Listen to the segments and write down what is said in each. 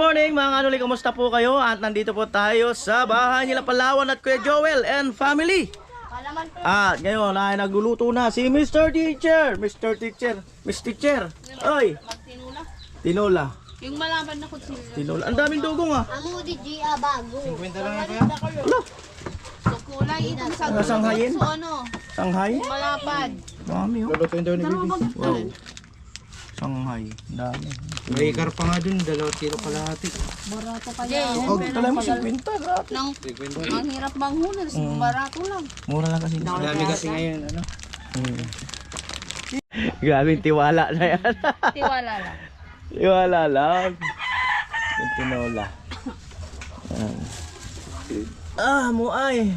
morning mga kanuli, kumusta po kayo? At nandito po tayo sa bahay nila Palawan at Kuya Joel and family. At ngayon ay nagluluto na si Mr. Teacher. Mr. Teacher, Miss Teacher. Oy, tinola. Yung malaban na kutsilyo. Tinola. Ang daming dugong ah. Amo di Gia bago. 50 lang na kaya? Wala. So kulay itong sa Sanghayin? So ano? Sanghay. Malapad. Dami oh. Lulutuin daw ni Bibi. Wow. Sanghay. Dami. May karpa nga dun, 2 kilo kalahati. Barato kaya. Oh, tala mo 50 gratis. Ang hirap manghunan. Barato lang. Mura lang kasi. Dami kasi ngayon, ano? Grabe tiwala na yan. Tiwala lang. Tiwala lang. Yung tinola. Ayan. Muay.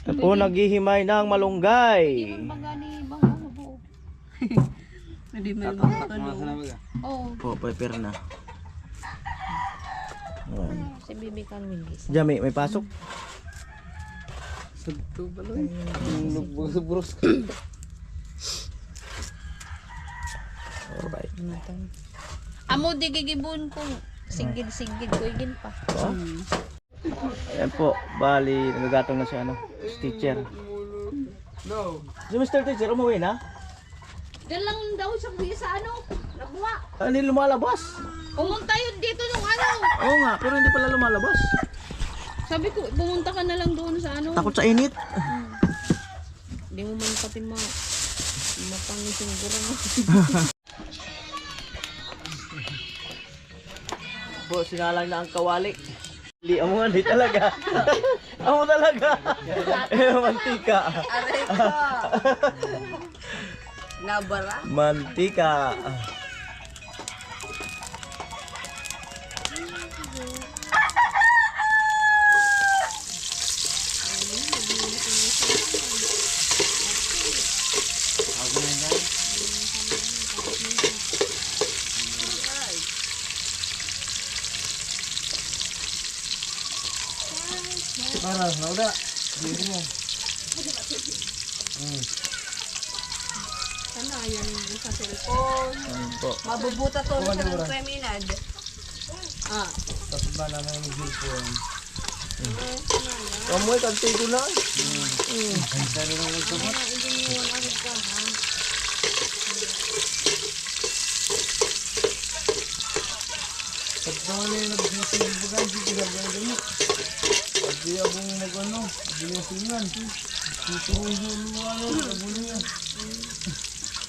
Ako naghihimay ng malunggay. Magani bang ano po? Hindi mo naman pakano. Oh, Po, prepare na. Ayan. si Bibi Carmingis. Jami, may pasok? Sagto baloy. Bros. Alright. Amo di gigibun kung sigid-sigid ko igin pa. Ayan po, bali, nagagatong na si ano, si Teacher. No. Si Mr. Teacher, umuwi na? Diyan lang daw siya kuya sa ano, nabuha. Hindi lumalabas. Pumunta yun dito nung ano. Oo nga, pero hindi pala lumalabas. Sabi ko, pumunta ka na lang doon sa ano. Takot sa init. Hindi mo man pati mapangising guro mo. Po, sinalang na ang kawali. Hindi, amo nga, hindi talaga. Amo talaga. Mantika. Areto. Nabara. Mantika. Para, nauda. Hindi mo. Ano, yan sa cellphone. Ayan po. Mabubuta to sa ng preminad. Ah. Tapos ba naman yung cellphone? Amoy, kantigo na. Pero nang nagtumot. Pag naman yung nagsisilbugan, hindi ginagawa dito. Pag di abong nag-ano, ginisingan. Tuturong yung ano, nabulingan.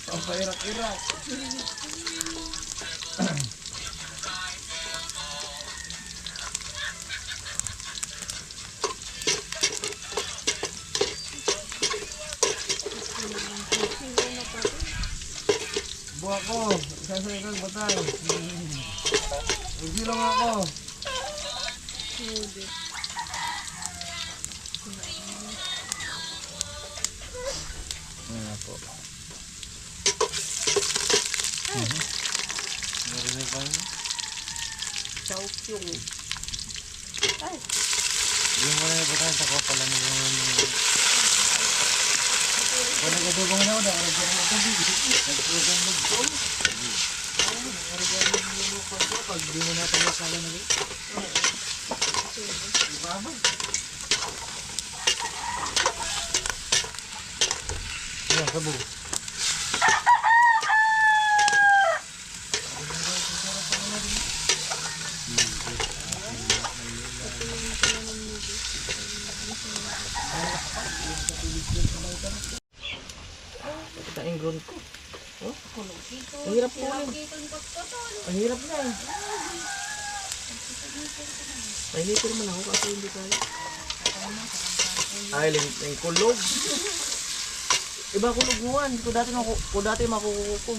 Papairak-irak. Buha ko, isasay kang batay. Ugi lang ako. Ayan po. Narinig ba yun? Chowkyung. Yung wala yung batay, tako pala nyo yung... Kung nag-adubang na ako, nakaragyan mo ito. Nag-program mag-call. Nakaragyan mo yung lukon ko. Pag di mo natin yung sala na rin. Ibaba. Ayan, sabo. Ito ang ground ko. Oh, ang hirap po yun. Ang hirap na eh. Painitin naman ako kasi hindi kaya. Ay, yung kulog. Iba kulog mo yan. Ko dati makukuha ko.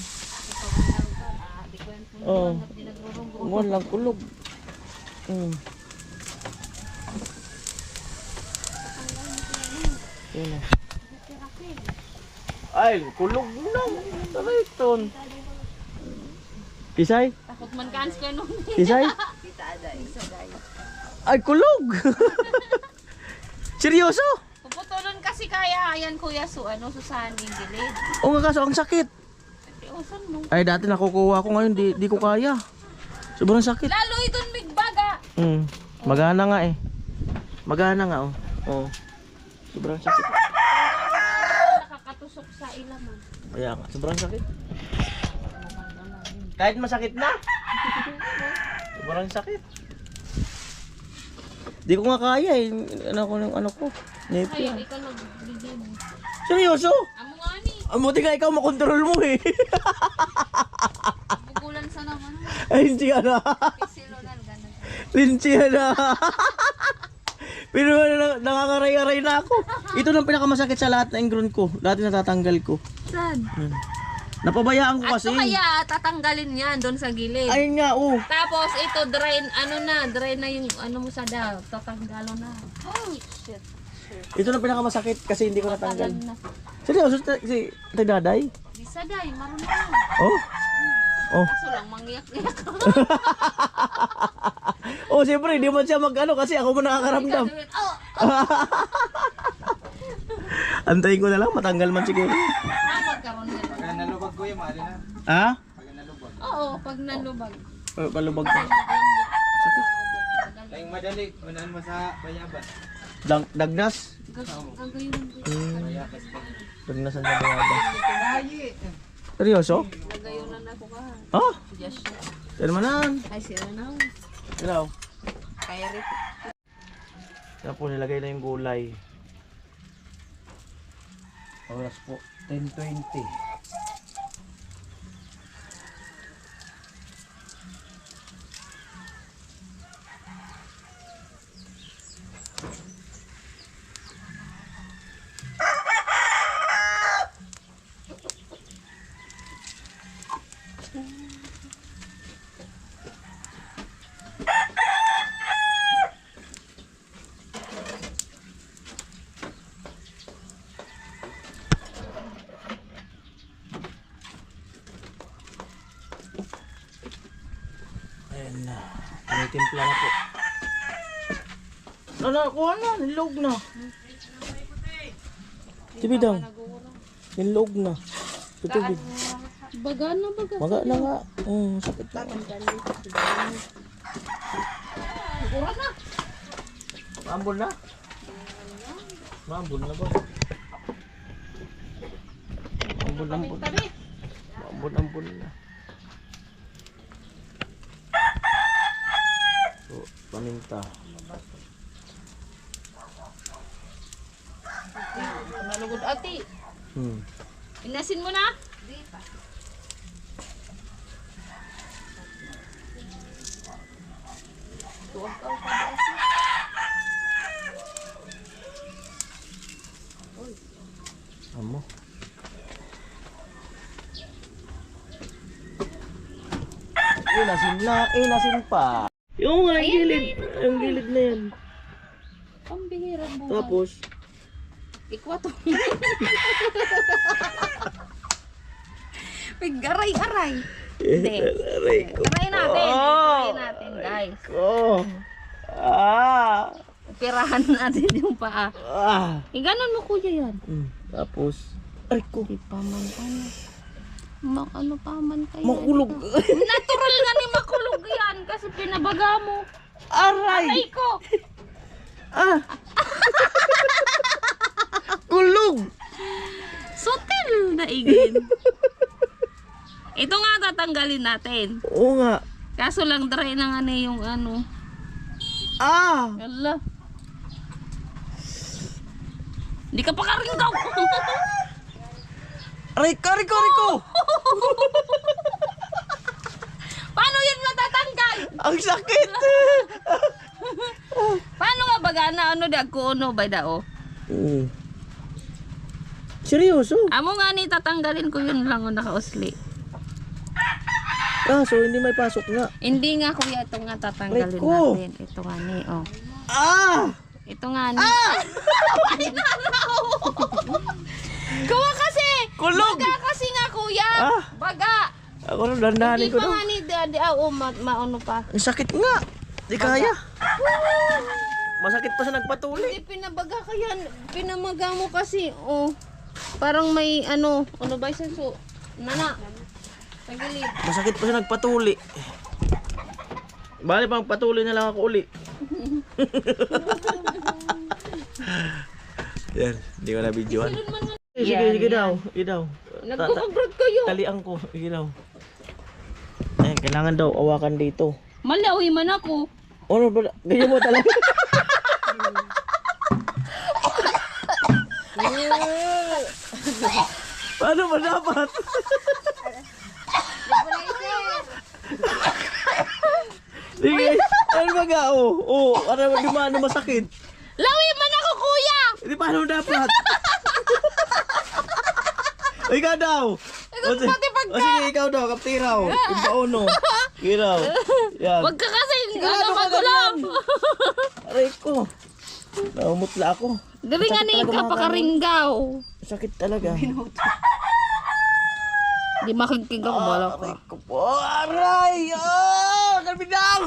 Oo. Umuan lang kulog. Yun na. Ay, kulog na. Tariton. Pisay? Takot man kans ka nung. Pisay? Ay, kulog! Seryoso? Puputulon kasi kaya, ayan kuya, so ano, susahan yung gilid. O nga kaso, ang sakit. Usan mo. Ay, dati nakukuha ko, ngayon di ko kaya. Sobrang sakit. Lalo itong bigbaga. Magana nga eh. Magana nga oh. Oh. Sobrang sakit. Nakakatusok sa ilaman. Kaya nga, sobrang sakit. Kahit masakit na. Sobrang sakit. Di ko nga kaya eh. Ano ko. Nepo. Ay, ikaw nagbigay mo. Seryoso? Amo nga ni. Buti nga ikaw makontrol mo eh. Bukulan sa naman. Ay, hindi ka na. Pisilonan ganun. Linchi na. Pero nakakaray-aray na ako. Ito lang pinakamasakit sa lahat na ingrown ko. Dati natatanggal ko. Saan? Napabayaan ko At kasi. so kaya tatanggalin yan doon sa gilid. Ayun nga, oh. Tapos ito dry na yung ano mo sa daw, tatanggalo na. Oh shit. Ito lang pinakamasakit kasi hindi ko natanggal. Tagal na. Seryoso, si Ate Daday? Di saday, marunong. Oh. Oh. Kaso lang mangyak-yak. Oh, siyempre, hindi man siya mag-ano kasi ako mo nakakaramdam. Oh, Antayin ko na lang, matanggal man siguro. magkaroon nila. Pagka nalubag ko yung mali na. Ha? Pagka nalubag. Oo, pag nalubag. Palubag ko. Tayong madali. Unaan mo sa bayaban. Dagnas? Gagawin ko. Bayakas pa. Dagnasan sa bayabas. Lahi. Seryoso? Nagayunan ako ka. Ha? Yes. Termanan. Ay, sila na. Ilaw. Kaya rin. Tapos nilagay na yung gulay. Oras po, 10:20. Ayan na. Tinitimpla na po. Kuha na. Nilog na. Tibidang. Nilog na. Tutubig. Baga na, baga. Maga na nga. Sakit na. Siguro na. Maambol na. Maambol na ba? Maambol. Tabi. Maambol na. So, paminta. Nalugod ati. Inasin mo na. Amo. Inasin pa. Yung nga, yung gilid. Yung gilid na yan. Pambihira buhay. Tapos, Ikwato. Aray-aray. Hindi. aray ko. Try natin. Try natin, guys. Ko. Ah. Pirahan natin yung paa. Ah. Ganon mo kuya yan. Tapos, ay ko. Di pa man ano. Ano pa man kayo. Makulog. Natural nga ni makulog yan kasi pinabaga mo. Aray. Ay ko. Ah. Kulog. Sutil na igin. Ito nga tatanggalin natin. Oo nga. Kaso lang dry na nga na yung ano. Ah. Yala. Hindi ka pa karinggaw. Aray ko. Paano yan matatanggal? Ang sakit. Paano nga baga na ano dag ko ano ba dao? Seryoso? Amo nga ni tatanggalin ko yun lang o nakausli. Kaso hindi may pasok nga. Hindi nga kuya ito nga tatanggalin Aray ko. natin. Ito nga ni oh. Ah! Ito nga ni. Kuha kasi. Kulog! Baga kasi nga kuya. Ah. Baga. Ako rin, dandahanin Hindi ko pa na. nga ni maano pa. Ang sakit nga. Di kaya. Masakit pa sa nagpatuloy. Hindi pinabaga kaya. Pinamaga mo kasi. Oh. Parang may ano ba yung so. Nana. Tagilid. Masakit pa siya nagpatuli. Bali pang patuli na lang ako uli. Yan, hindi ko na videoan. Sige daw, daw. Nagkukabrod kayo. Talian ko, sige daw. Ayan, kailangan daw awakan dito. Malawi man ako. Ano ba? Ganyan mo talaga. Paano ba dapat? Sige, ano ba ga? Ano ba dumano masakit? Lawi man ako, kuya! Hindi paano dapat? Ikaw daw! Sige, ikaw daw, kaptiraw. Yung pauno. Ikaw. Yan. Huwag ka kasi Sigurado ka magulang. Aray ko. Naumutla ako. Dali nga ni ka pakaringgaw. Sakit talaga. Di makikig ako, bala ko. Aray ko po. Aray! Kalbidang!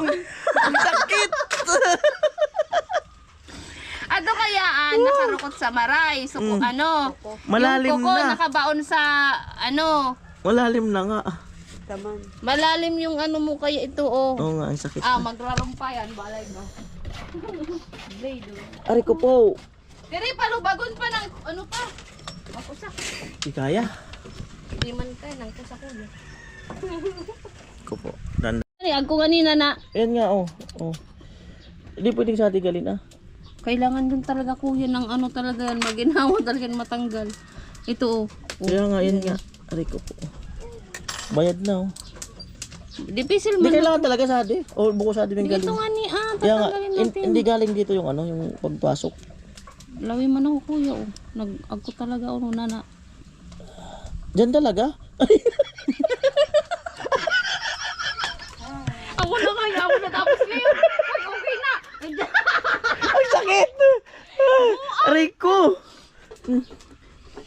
Ang sakit! Ano kaya nakarukot sa maray? So, ano? Malalim yung kuko na. nakabaon sa ano? Malalim na nga. Malalim yung ano mo kaya ito, oh. Oo nga, ang sakit. Magrarumpayan, balay mo. Blade, oh. Aray ko po. Diri, palubagon pa ng ano pa? Makusak. Di kaya. Di man tayo, nang kusak ko. Ko po. Dan. Ako kanina na. Ayan nga, Hindi pwedeng sa tigalin, Kailangan din talaga kuya ng ano talaga yan, maginawa talaga yan matanggal. Ito, oh. Kaya nga, yan nga. Aray ko po. Bayad na, Dipisil Hindi man. kailangan talaga sa adi. O buko sa adi ng galing. Ito nga ni, Kaya nga, tatanggalin natin. hindi galing dito yung ano, yung pagpasok. Lawi man ako kuya, oh. Ako talaga, oh, nana. Diyan talaga? Ako na kaya, ako na tapos ngayon. Ay, okay na. Ang sakit! Aray ko!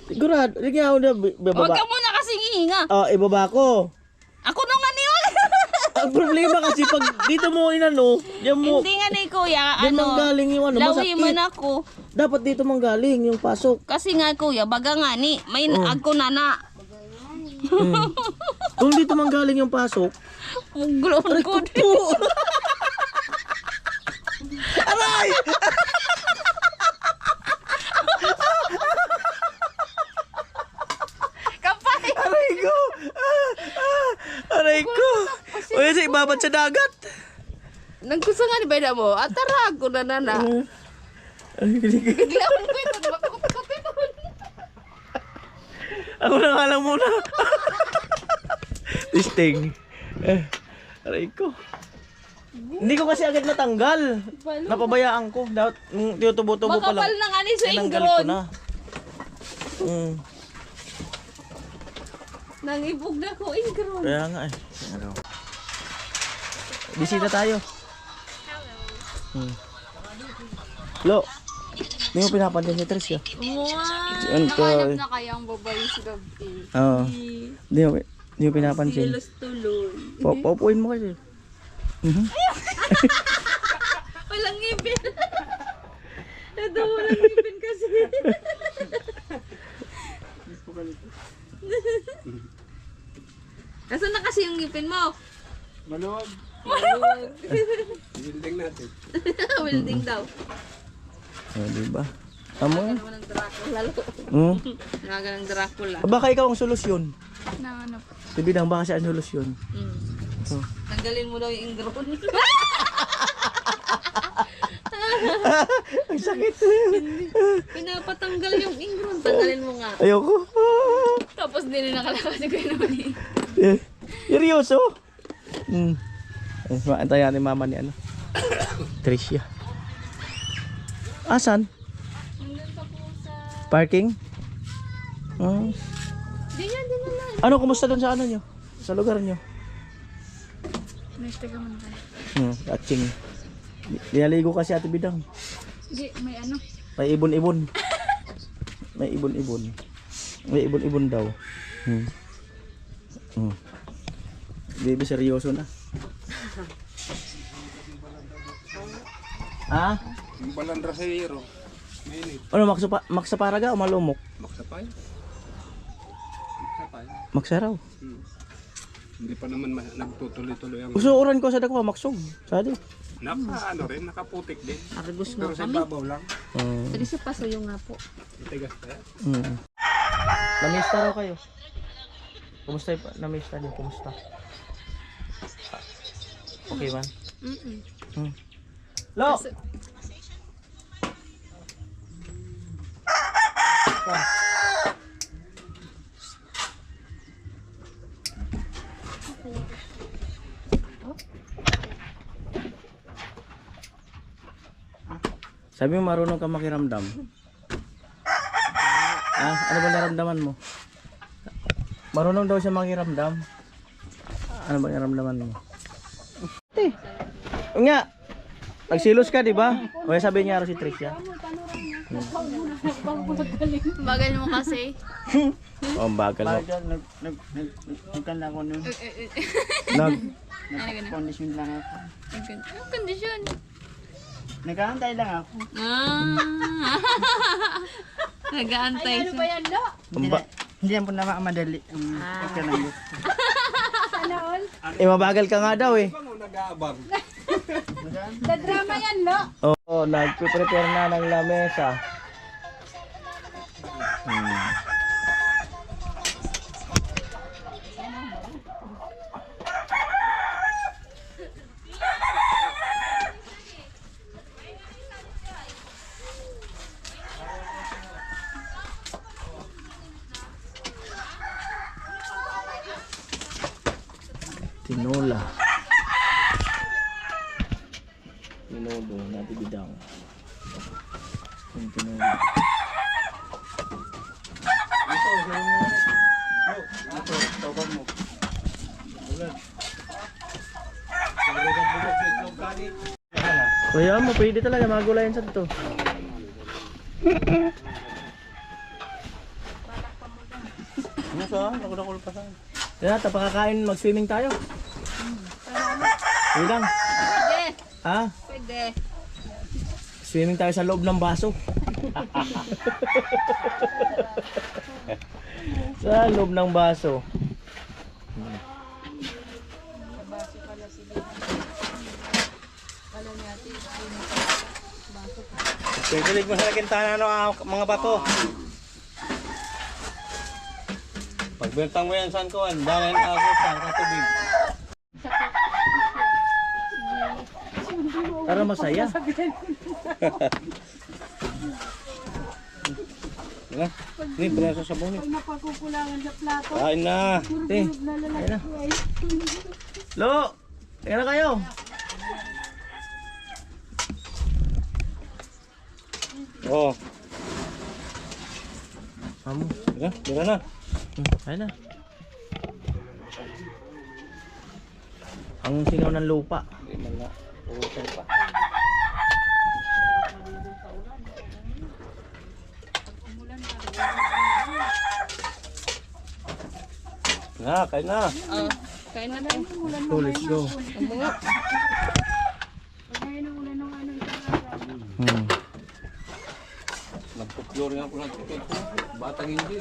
Sigurado, hindi nga ako na Huwag bababa. ka muna kasi hihinga. Ibaba ko. Ako na nga ni, Ang problema kasi pag dito mo inano, diyan mo, Hindi nga ni kuya, diyan ano. manggaling yung ano, Lawi man masakit. ako. Dapat dito manggaling yung pasok. Kasi nga kuya, baga nga ni, may ako nana. Kung dito manggaling yung pasok, Mugulong aray ko. ko po! Aray! Kapay. Aray ko! Aray ko! O yun sa ibabad sa dagat. Nagkusa nga ni Beda mo, atara ako na nana. Ay, hindi- Biglawan ko ito, makakot ito. Ako na nga lang muna. Testing. Aray ko. Hindi ko kasi agad natanggal. Napabayaan ko. Dapat tinutubo-tubo pa lang. Makapal na nga ni sa Tinanggal ko ingron. na. Nangibog na ko ingron. Kaya nga eh. Ano. Bisita tayo. Lo. Hindi mo pinapansin si Tricia. Wow! Ano to? Nakahanap na kayang babae sa gabi. Oo. Hindi mo pinapansin. tuloy. Paupuin mo kasi. Walang ngipin. Ito, walang ngipin kasi. Nasaan na kasi yung ngipin mo? Maluwag. Building natin. Welding daw. Diba? Tama yun. Naman ng Dracula lalo. Naga ng Dracula. Baka ikaw ang solusyon. Nahanap. Sabi lang, baka siya ang solusyon. Oh. Tanggalin mo daw yung ingron. Ang sakit. Pinapatanggal yung ingron. Tanggalin mo nga. Ayoko. Tapos din na nakalabas si Kuya naman eh. Seryoso? Antayan ni mama ni ano. Tricia. Asan? Hanggang pa po sa... Parking? Oh. Di yan, di na lang. Ano, kumusta doon sa ano nyo? Sa lugar nyo? Nesta ka man ka. Atching. Nilaligo kasi Ate Bidang. Hindi, may ano. May ibon-ibon. May ibon-ibon. May ibon-ibon daw. Baby, seryoso na. Ha? Yung balandra sa hero. Mainit. Ano, maksaparaga o malumok? Maksapay. Maksapay. Magsaraw. Hindi pa naman nagtutuloy-tuloy ang... Usuuran ko sa dako maksog. Sadi. Ano rin, nakaputik din. Argus nga Pero sa kami. babaw lang. Dali sa pasoyo nga po. Matigas kaya. Namista raw kayo. Kumusta yung namista niyo? Kumusta? Okay man? Lo! Sabi mo marunong ka makiramdam. Ano ba naramdaman mo? Marunong daw siya makiramdam. Ano ba naramdaman mo? Nga. Nagsilos ka, di ba? O sabi niya si Tricia. Bagal mo kasi. Oh, ang bagal mo. Nagkanda ko nun. Nag-condition lang ako. Anong kondisyon? Nag-aantay lang ako. Nag-aantay siya. Hindi yan po na madali. Pagkanang Mabagal ka nga daw eh. Nag-aabang. Drama yan, lo. Oo, nagpe-prepare na ng lamesa. Tinola. Tinola, natin bidang. Yung tinola. Tawag mo. Kaya mo, pwede talaga magulayan sa ito. Ano sa? Nakudakul pa sa. Kaya tapakakain, mag-swimming tayo. Pwede lang. Pwede. Ha? Pwede. Swimming tayo sa loob ng baso. Sa loob ng baso. Pipilig mo sa lagintana mga bato. Pagbentang mo yan saan ko, dahil agos sa tubig. Para masaya. Ini berasa sabon nih. Napakukulangan sa plato. Kain na. Te, ayun na. Lo, ayun na kayo. Oh, Amo, tira na. ayun na. Ang singaw ng lupa. Hindi man na urusan pa. Na, kain na. Oh, kain na tayo. So, let's go. Nagpuklor nga po ng tiket ko. Batang hindi.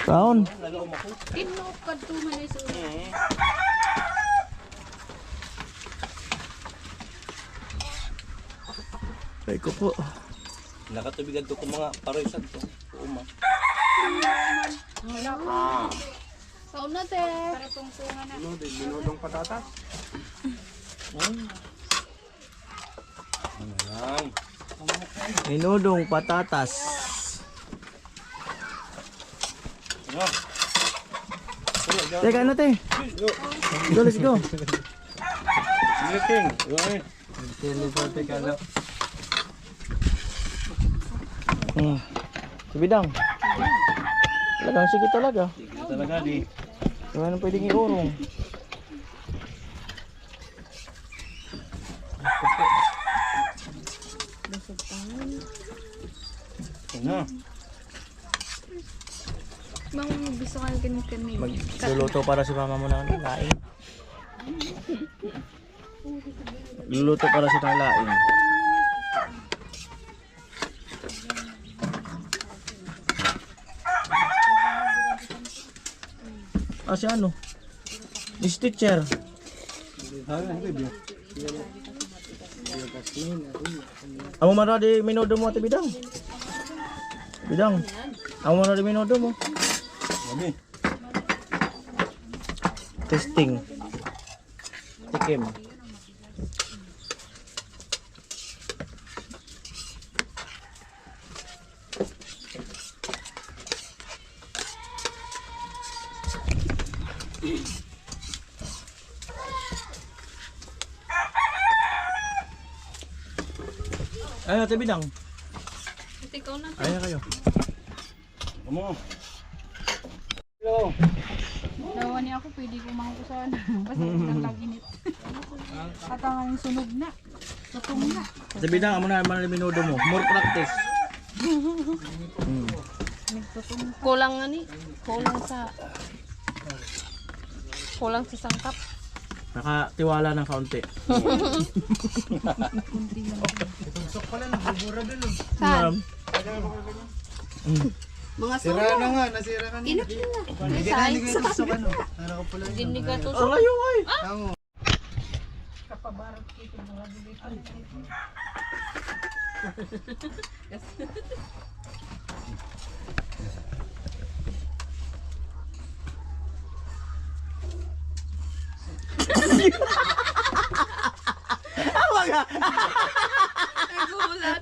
Kaon. Kinukad to man iso. Ay ko po. Nakatubigan to kung mga paroisan to. Uma. Kaon na te. Para tungtungan na. Ano, din minodong patatas. Ayan. Minudong patatas. Ano? Teka na te. Go, let's go. King. Uy. Subidang. Talagang sige talaga. Sige talaga di. Wala nang pwedeng iurong. Ano? Mang gusto ka kani. Magluluto para si mama mo ng laing. Luluto para sa ng laing. Ah, si ano? Miss Teacher. Amo man ra di minudo mo ate Bidang. Bidang. Amo man ra di minudo mo. Testing. Tikim. Ay, ate Bidang. Ikaw na. Ay, kayo. Dawa niya ako, pwede ko mangkusan. Basta lang lagi nito. At ang sunog na. Tutong na. Ate Bidang, amo na man minudo mo. More practice. Kulang nga ni. Kulang sa sangkap. Nakatiwala ng kaunti. Saan? Mga Sira na nga, nasira ka na. Inat na. Hindi ka hindi kayo gusto ka no. Nara ko pala yun. Hindi ka to. Ang layo ay. Tamo. Nagulat.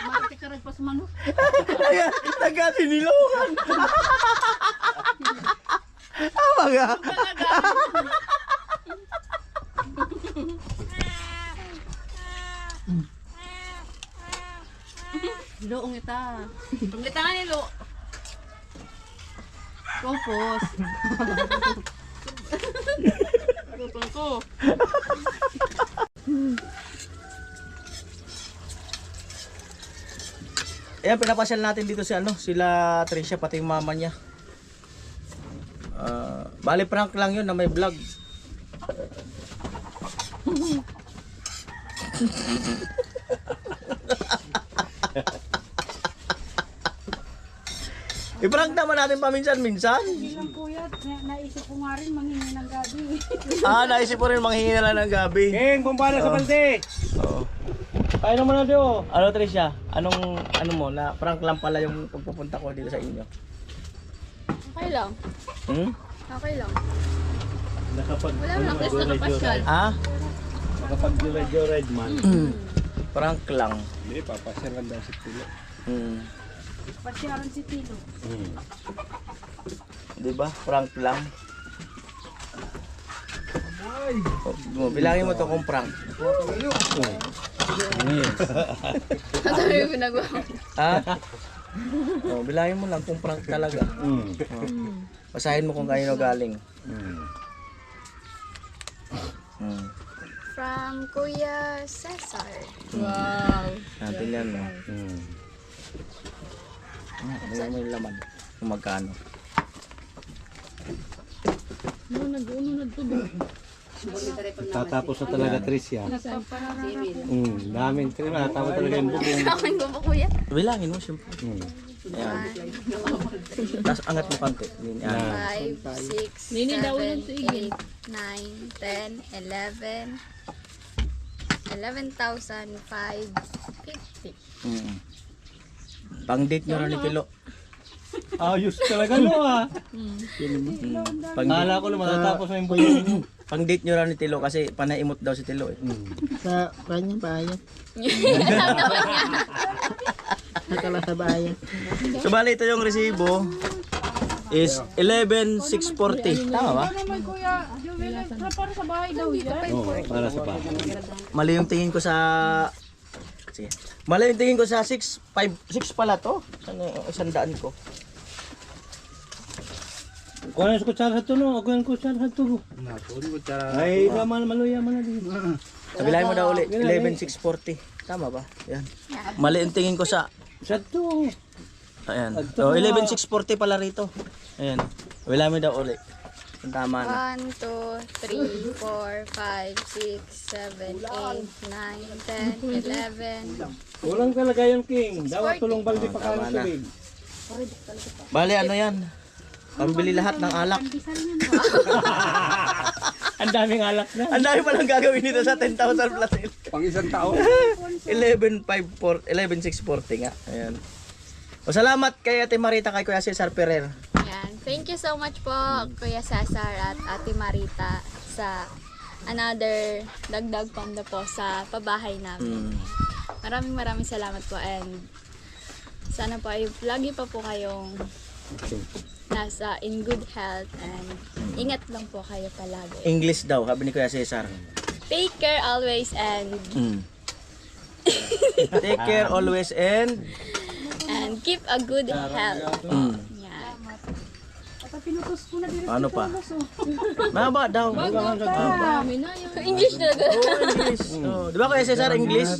Matikarag pa sa manok. Ayan, nagkasiniluhan. Tama nga. Doong ita. Panglitangan ni Lo. Kompos. Tutong ko. Ayan, pinapasyal natin dito si ano, sila Tricia, pati yung mama niya. Bali prank lang yun na may vlog. I-prank naman natin paminsan-minsan. Hindi lang kuya, naisip ko nga rin manghingi ng gabi. Naisip ko rin manghingi na lang ng gabi. King, bumbala sa balde. Oo. Kaya naman na diyo. Ano Tricia, ano mo, na prank lang pala yung pagpupunta ko dito sa inyo. Okay lang. Hmm? Okay lang. Wala lang gusto na pasyal. Ah? Nakapag-joyride man. Prank lang. Hindi, papasyalan daw si Tilo. Hmm. Pasyaran si Tilo. Di ba? Prank lang. Bilangin mo to kung prank. Ano yung pinagawa ko? Ha? Bilangin mo lang kung prank talaga. Basahin mo kung kanino galing. From Kuya Cesar. Wow. Natin yan, no? Ano may laman? Kung magkano? No, nag-uno na to. Tatapos na talaga Tricia. Daming Tricia. Tama talaga yung bubong. Akin ko ba kuya? Bilangin mo, siyempre. Ayan. Tapos angat mo konti. Yan. 5, 6, Nini, daw yun 7, sa igil. 8, 9, 10, 11, 11,550. Pang-date nyo na ni Kilo. Ayos talaga no Pang-date. ko na matatapos na yung buhay. Pang-date nyo na ni Tilo kasi panaimot daw si Tilo eh. Sa kanya bayan. Nakala sa bayan. So bali ito yung resibo is 11,640. Tama ba? Naman kuya, Joel, para sa bahay daw yan. Para sa bahay. Mali yung tingin ko sa... Sige. Mali yung tingin ko sa 6 pala to. Ano, 100 ko. Kung ano sa kutsara sa tuno, ako yung kutsara sa tuno. Ay, naman maluya man na dito. Sabilahin mo daw ulit, 11,640. Tama ba? Yan. Mali yung tingin ko sa... Sa to. Ayan. Oh, 11,640 pala rito. Ayan. Sabilahin mo daw ulit. Yung tama na. 1, 2, 3, 4, 5, 6, 7, 8, 9, 10, 11. Walang talaga yung King. Dapat tulong balde pa Tama kanan na. tubig. Bali, ano yan? Pambili lahat ng alak. Ang daming alak na. Ang dami palang gagawin nito sa 10,000 plus. Pang isang taon. 11,640 nga. Ayan. O salamat kay Ate Marita, kay Kuya Cesar Ferrer. Yan. Thank you so much po, Kuya Cesar at Ate Marita, sa another dagdag pondo po sa pabahay namin. Maraming salamat po, and sana po ay lagi pa po kayong nasa in good health, and ingat lang po kayo palagi. English daw, sabi ni Kuya Cesar. Take care always, and Take care always and keep a good health. Yan. Pinutos ko na dito. ano pa? Mahaba daw. Marami na yun. English talaga. English. Oh, di ba Kuya Cesar English?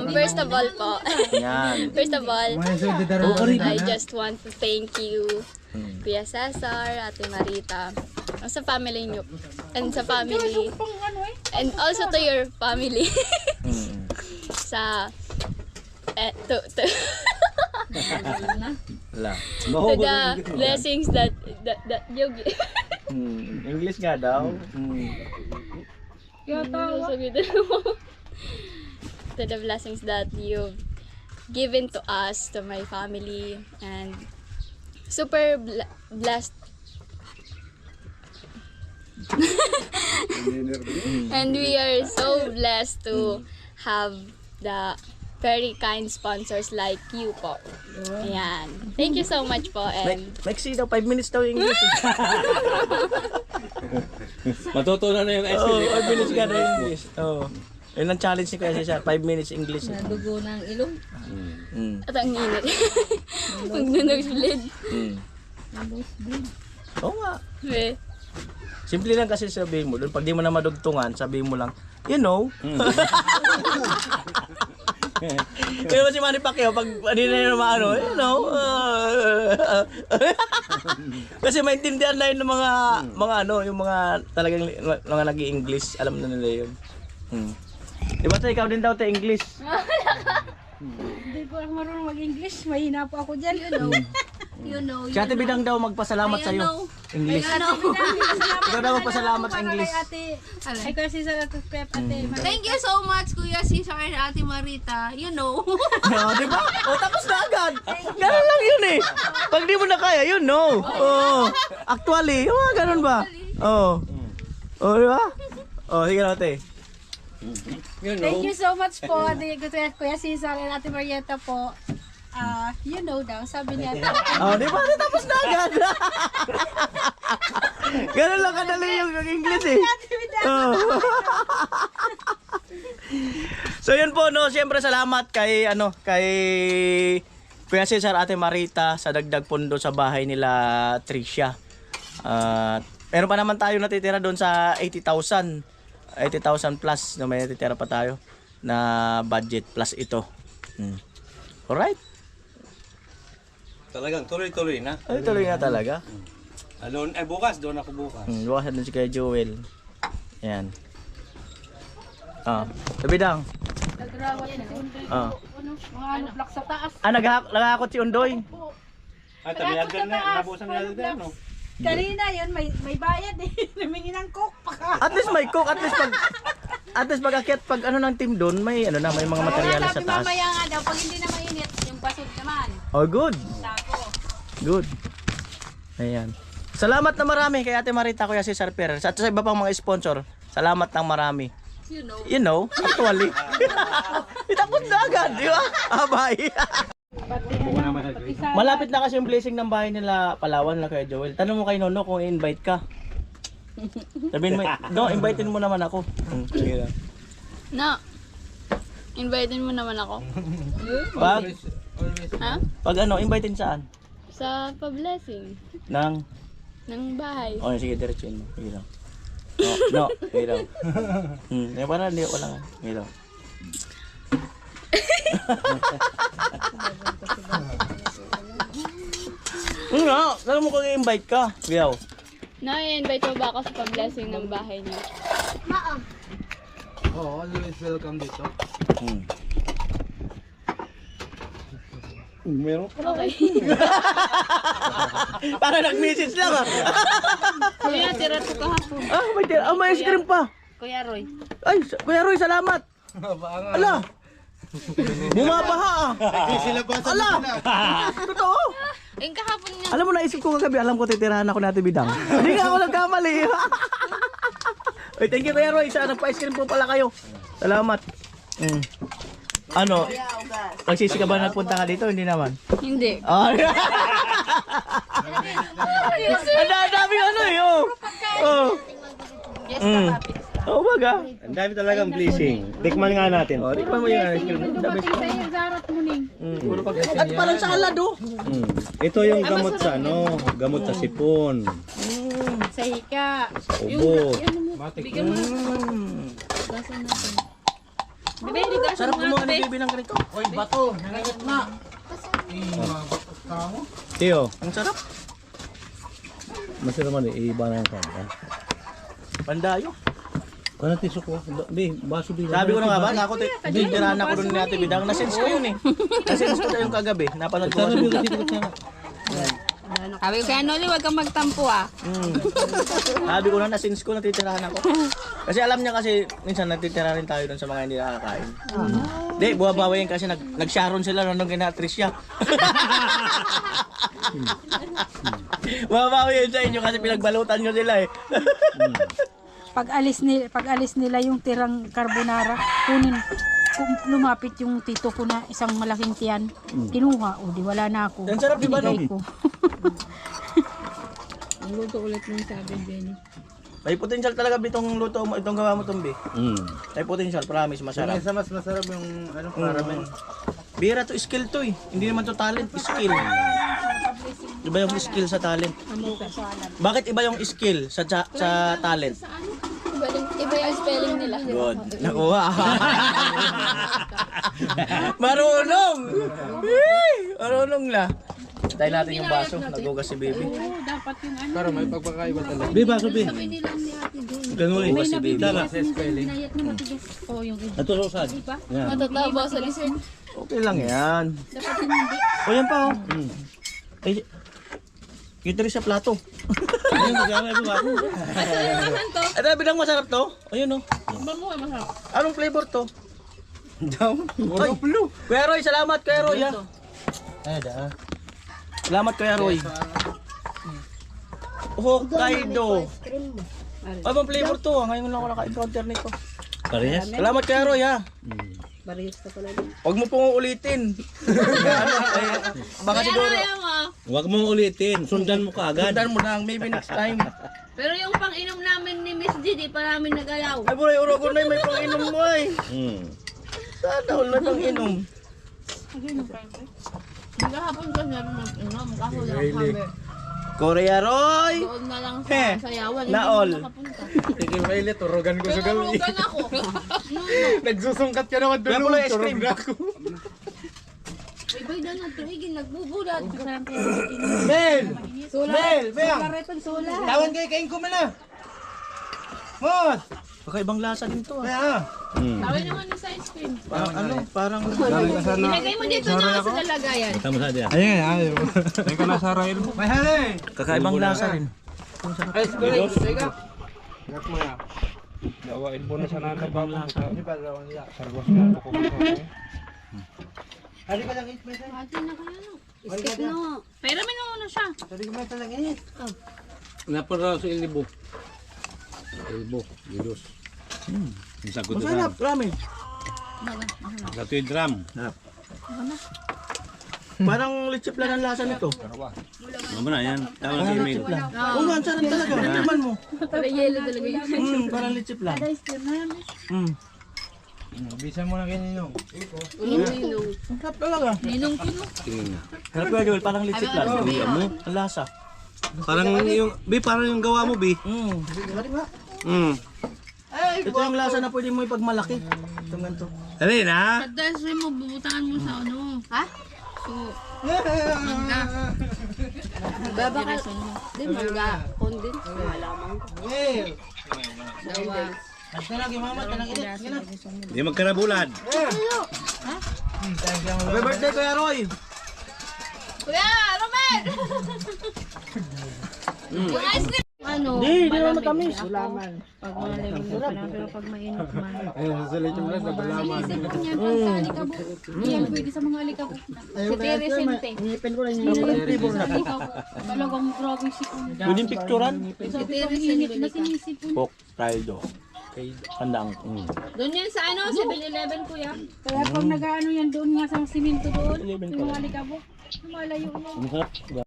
First of all po, Yan. first of all, I just want to thank you, Kuya Cesar, Ate Marita, sa family niyo, and sa family, and also to your family, sa, Wala. to the blessings that you give. English nga daw. To the blessings that you've given to us, to my family, and super blessed. And we are so blessed to have the very kind sponsors like you po. Ayan. Thank you so much po, and Maxi daw, 5 minutes daw yung English. Matutunan na yung Oo, essay. 5 minutes ka daw yung English. Oo. Yun ang challenge ni Kuya Cesar, 5 minutes English. Dugo ng ilong. at ang init. Pag nag-bleed. Oo nga. Eh. Simple lang kasi sabihin mo doon. Pag di mo na madugtungan, sabihin mo lang, you know. Kaya ba si Manny Pacquiao, pag hindi na yun maano, you know. Kasi maintindihan na yun ng mga ano, yung mga talagang mga nag-i-English. Alam na nila yun. Diba tayo, ikaw din daw tayo English? Hindi ko marunong mag-English. Mahina po ako dyan. You know. Si Ate Bidang daw magpasalamat sa'yo. English. Ikaw daw magpasalamat sa English. Ay, kasi sa Pep, Ate. Thank you so much, Kuya Cesar and Ate Marita. You know. Oh, di ba? Oh, tapos na agad. Ganun lang yun eh. Pag di mo na kaya, you know. Oh, actually, ganun ba? Oh. Oh, di ba? Oh, sige na, Ate. Thank you so much po, Kuya Cesar and Ate Marieta po. You know daw, sabi niya. Oh, di ba? Tapos na agad. Ganun lang kadali yung English eh. Oh. So yun po, no, siyempre salamat kay Kuya Cesar, Ate Marita sa dagdag pondo sa bahay nila Tricia. Meron pa naman tayo natitira doon sa 80,000 plus, no, may natitira pa tayo na budget plus ito. Alright. Talagang tuloy-tuloy na. Ay, tuloy na talaga. Alone, bukas, doon ako bukas. Bukas na si Kuya Joel. Yan. Sabi dang. Mga ano, block sa taas. Nagahakot si Undoy. At tabiyagan na, nabusan na dito, no? Kanina yun, may bayad eh. Namingi ng coke pa. At least may cook, at least pag akyat, pag ano ng team doon, may ano na, may mga materyales sa taas. Mamaya nga daw, pag hindi na mainit, yung basod naman. Oh, good. Tako. Good. Ayan. Salamat na marami kay Ate Marita, Kuya Cesar Ferrer. At sa iba pang mga sponsor, salamat ng marami. You know, actually. Itapos na agad, di ba? Bye. Malapit na kasi yung blessing ng bahay nila Palawan na Kuya Joel. Tanong mo kay Nono kung i-invite ka. Sabihin mo, no, invitein mo naman ako. Sige lang. No. Invited mo naman ako. Pag ano, invitein saan? Sa pa-blessing Nang? ng bahay. Oh, sige, diretsuin mo. Sige lang. No, sige lang. Para hindi ko lang. Sige lang. Nga, saan mo kung i-invite ka? Gayaw. Na-invite mo ba ako sa pa-blessing ng bahay niyo? Oh, always welcome dito. Meron pa. Okay. Para nag-message lang ah. Kuya, tira to kahapon. May ice cream pa. Kuya Roy. Ay, Kuya Roy, salamat. Ala. Bumabaha ah. Ala. Totoo. Yung kahapon niya. Alam mo, naisip ko kagabi, alam ko titirahan ako natin bidang. Hindi nga ako nagkamali. Ay, thank you Kuya Roy. Nagpa-ice cream po pala kayo. Salamat. Ano? Pagsisi ka ba nagpunta ka dito? Hindi naman. Hindi. Ah. Ang dami ano eh. Oh. Yes, kapapit. Oh, baga. Ang dami talagang blessing. Tikman nga natin. Oh, tikman mo yung ice cream. Dumating sa iyo, Zarat mo ning. At parang salad oh. Ito yung gamot sa gamot sa sipon, Sa hika. sa ubo. Bigyan mo na. Gasan natin. Bebe, hindi gasan Sarap mo kumuha nga, ni be. Bibi ng ganito. Tiyo, Ang sarap. masarap man iba na yung kanta. Pandayo. Kaya tisok ko. Di, baso di. Sabi ko na nga ba, ako titirahan ako doon ni Ate Bidang. Nasense ko yun eh. Nasense ko yung kagabi. Napanood ko Sarap yung kasi. kasi ko. Sabi ko kaya Noli, huwag kang magtampo ah. Sabi ko na nasense ko natitirahan ako. Kasi alam niya kasi minsan natitira rin tayo doon sa mga hindi nakakain. Hindi, buwabawi yan kasi nag-sharon sila nung kina Tricia. Buwabawi yan sa inyo kasi pinagbalutan nyo sila eh. Pag alis nila yung tirang carbonara, lumapit yung tito ko na isang malaking tiyan. Kinuha, o di wala na ako. Ang sarap, di ba, no? Binigay ko. Ang luto ulit ng sabi, Benny. May potential talaga itong luto mo, itong gawa mo tumbi. May potential, promise, masarap. Mas masarap yung caramel. Bira to, skill to eh. Hindi naman to talent, skill. Iba yung skill sa talent. Bakit iba yung skill sa talent? Iba yung spelling nila. Good. Nakuha. Marunong! Marunong na. Tayo natin yung baso. Nagugas si baby. Dapat yung ano. Pero may pagpakaiba talaga. Di, baso bi. Ganun eh. Nagugas si baby. Dala. Nayat na matigas. Oo, yung iba. Ito susad. Yan. Matataba sa lizard. Okay lang yan. Dapat hindi. O yan pa oh. Ay, kita rin sa plato. Ayun, magkama ito ba? Ito, bidang masarap to. Ayun oh. Bango, masarap. Anong flavor to? Jam. Ay, blue. Kuya Roy, salamat Kuya Roy ha. Salamat Kuya Roy. Hokkaido. Ay, bang flavor to? Ngayon lang ako naka-encounter nito. Parehas? Salamat Kuya Roy ha. Huwag mo pong uulitin. Baka siguro, Huwag mong ulitin. Sundan mo ka agad. sundan mo lang, maybe next time. Pero yung pang-inom namin ni Miss G, di pa namin nagalaw. Ay, buray, urogo na may pang-inom mo ay. Sana all may pang-inom. Kahapon ko siya mag-inom. Kaso lang kami. Korea Roy! Doon na lang sa sayawan. Hindi Na all. mo nakapunta. Tigil mainit, turugan ko sa gabi. Turugan ako. Nagsusungkat ka naman Kaya pala ice cream. Ibay na nagtuhigin, nagbubulat. Bel! Bel! Bel! Sula. Tawan kayo, kain ko man na! Mot! Kakaibang lasa din to ah. Tawin naman yung sa ice cream. Parang ano, parang... Ilagay mo dito na sa lalagayan. Tama sa diyan. Ayan, ayan. May ka nasa rail mo. May hali! Kakaibang lasa rin. Ice cream! Teka! Gat mo ya. Dawain mo na sa nanabang mo. Sarwas na ako kung Ate na kaya no. Skip na. Pero may nauna siya. Napara sa ilibo. Ilibo, gilos. Isa ko Masarap, ramen. Satu drum. Parang lechiplan ang lasa nito. Mama na yan. Tawag sa email. Oo nga, ang sarap talaga. Tikman mo. Parang yellow talaga yun. Parang lechiplan. Bisa mo na ganyan yung. Ang sarap talaga. Ninong kino. Tingin na. Sarap ka, Joel, parang lechiplan. Ang lasa. Parang yung, parang yung gawa mo, Bi. Ito yung lasa na pwede mo ipagmalaki. Itong ganito. Dali na. Tapos mo, bubutangan mo sa ano. Ha? So, mangga. Babaka. Di mangga. Condensed. Malamang ko. Dawa. Hindi magkarabulad. Happy birthday, Kuya Roy! Kuya, Romel! Yung ice cream! Ano? Di naman matamis. Pag mga lemon pa lang, pero pag mainit man. Ayun, sa lechon lang sa balaman. Sinisip ko niyan pag sa alikabok. Yan pwede sa mga alikabok na. Ayaw na ito, ngipin ko lang yung Flavor na to. Talagang grabe sipon. Pwedeng picturean. Sobrang init na sinisipon. Pork caldo. Handang. Doon yan sa ano, 7-Eleven kuya. Kaya pag nag-ano yan doon nga sa simento doon, 11 yung mga alikabok, lumalayo na. Masarap.